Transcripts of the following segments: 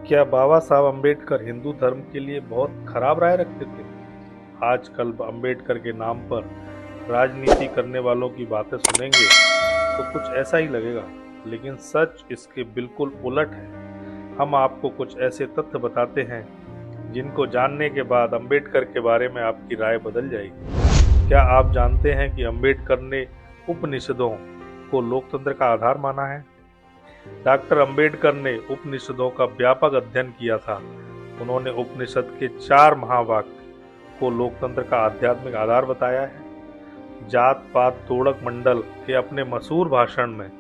क्या बाबा साहब अम्बेडकर हिंदू धर्म के लिए बहुत खराब राय रखते थे? आजकल अम्बेडकर के नाम पर राजनीति करने वालों की बातें सुनेंगे तो कुछ ऐसा ही लगेगा, लेकिन सच इसके बिल्कुल उलट है। हम आपको कुछ ऐसे तथ्य बताते हैं जिनको जानने के बाद अम्बेडकर के बारे में आपकी राय बदल जाएगी। क्या आप जानते हैं कि अम्बेडकर ने उपनिषदों को लोकतंत्र का आधार माना है? डॉक्टर अंबेडकर ने उपनिषदों का व्यापक अध्ययन किया था। उन्होंने उपनिषद के 4 महावाक्य को लोकतंत्र का आध्यात्मिक आधार बताया है। जात पात तोड़क मंडल के अपने मशहूर भाषण में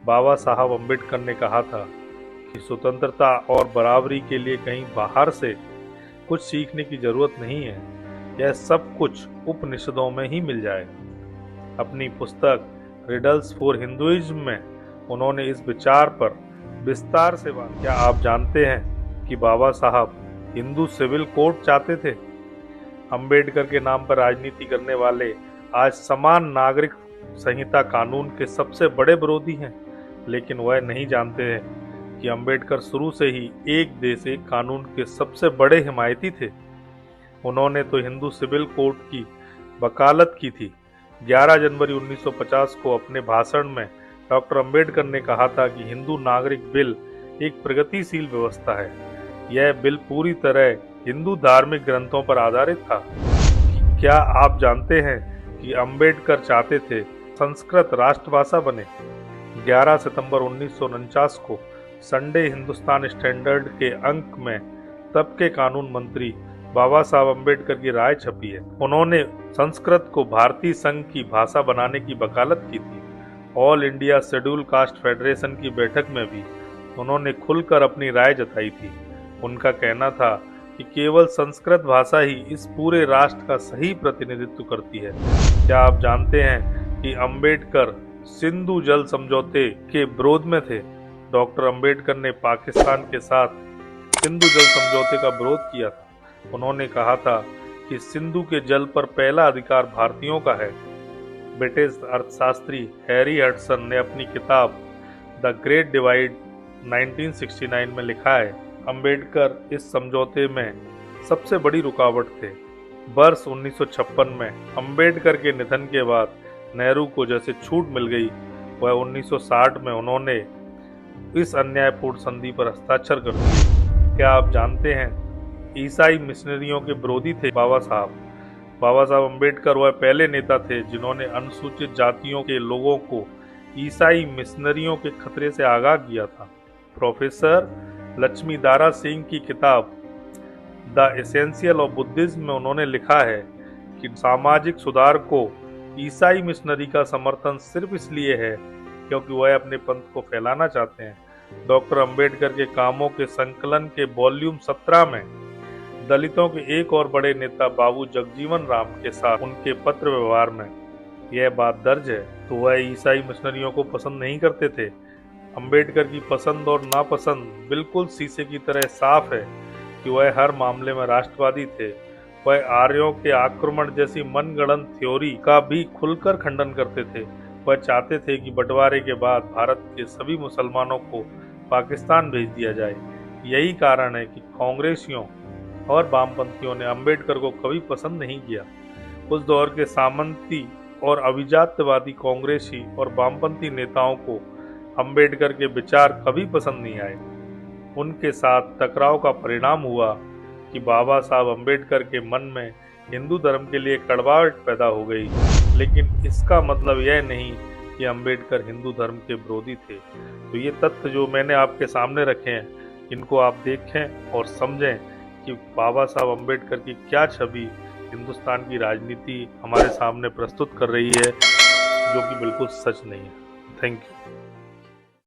बाबा साहब अंबेडकर ने कहा था कि स्वतंत्रता और बराबरी के लिए कहीं बाहर से कुछ सीखने की जरूरत नहीं है, यह सब कुछ उपनिषदों में ही मिल जाएगा। अपनी पुस्तक रिडल्स फॉर हिंदुइज्म में उन्होंने इस विचार पर विस्तार से बात। क्या आप जानते हैं कि बाबा साहब हिंदू सिविल कोड चाहते थे? अंबेडकर के नाम पर राजनीति करने वाले आज समान नागरिक संहिता कानून के सबसे बड़े विरोधी हैं, लेकिन वह नहीं जानते हैं कि अंबेडकर शुरू से ही एक देश एक कानून के सबसे बड़े हिमायती थे। उन्होंने तो हिंदू सिविल कोड की वकालत की थी। 11 जनवरी 1950 को अपने भाषण में डॉक्टर अंबेडकर ने कहा था कि हिंदू नागरिक बिल एक प्रगतिशील व्यवस्था है। यह बिल पूरी तरह हिंदू धार्मिक ग्रंथों पर आधारित था। क्या आप जानते हैं कि अंबेडकर चाहते थे संस्कृत राष्ट्रभाषा बने? 11 सितंबर 1949 को संडे हिंदुस्तान स्टैंडर्ड के अंक में तब के कानून मंत्री बाबा साहब अंबेडकर की राय छपी है। उन्होंने संस्कृत को भारतीय संघ की भाषा बनाने की वकालत की थी। All India schedule caste federation की बैठक में भी उन्होंने खुलकर अपनी राय जताई थी। उनका कहना था कि केवल संस्कृत भाषा ही इस पूरे राष्ट्र का सही प्रतिनिधित्व करती है। क्या आप जानते हैं कि अंबेडकर सिंधु जल समझौते के विरोध में थे? डॉक्टर अंबेडकर ने पाकिस्तान के साथ सिंधु जल समझौते का विरोध किया था। उन्होंने कहा था कि सिंधु के जल पर पहला अधिकार भारतीयों का है। ब्रिटिश अर्थशास्त्री हैरी हडसन ने अपनी किताब द ग्रेट डिवाइड 1969 में लिखा है, अंबेडकर इस समझौते में सबसे बड़ी रुकावट थे। वर्ष 1956 में अंबेडकर के निधन के बाद नेहरू को जैसे छूट मिल गई, वह 1960 में उन्होंने इस अन्यायपूर्ण संधि पर हस्ताक्षर कर दिए। क्या आप जानते हैं ईसाई मिशनरियों के विरोधी थे बाबा साहब अम्बेडकर वह पहले नेता थे जिन्होंने अनुसूचित जातियों के लोगों को ईसाई मिशनरियों के खतरे से आगाह किया था। प्रोफेसर लक्ष्मीदारा सिंह की किताब द एसेंशियल ऑफ बुद्धिज्म में उन्होंने लिखा है कि सामाजिक सुधार को ईसाई मिशनरी का समर्थन सिर्फ इसलिए है क्योंकि वह अपने पंथ को फैलाना चाहते हैं। डॉक्टर अंबेडकर के कामों के संकलन के वॉल्यूम 17 में दलितों के एक और बड़े नेता बाबू जगजीवन राम के साथ उनके पत्र व्यवहार में यह बात दर्ज है, तो वह ईसाई मिशनरियों को पसंद नहीं करते थे। अंबेडकर की पसंद और नापसंद बिल्कुल शीशे की तरह साफ है कि वह हर मामले में राष्ट्रवादी थे। वह आर्यों के आक्रमण जैसी मनगढ़ंत थ्योरी का भी खुलकर खंडन करते थे। वह चाहते थे कि बंटवारे के बाद भारत के सभी मुसलमानों को पाकिस्तान भेज दिया जाए। यही कारण है कि कांग्रेसियों और वामपंथियों ने अंबेडकर को कभी पसंद नहीं किया। उस दौर के सामंती और अभिजात्यवादी कांग्रेसी और वामपंथी नेताओं को अंबेडकर के विचार कभी पसंद नहीं आए। उनके साथ टकराव का परिणाम हुआ कि बाबा साहब अंबेडकर के मन में हिंदू धर्म के लिए कड़वाहट पैदा हो गई, लेकिन इसका मतलब यह नहीं कि अंबेडकर हिंदू धर्म के विरोधी थे। तो ये तथ्य जो मैंने आपके सामने रखे हैं, इनको आप देखें और समझें कि बाबा साहब अंबेडकर की क्या छवि हिंदुस्तान की राजनीति हमारे सामने प्रस्तुत कर रही है, जो कि बिल्कुल सच नहीं है। Thank you.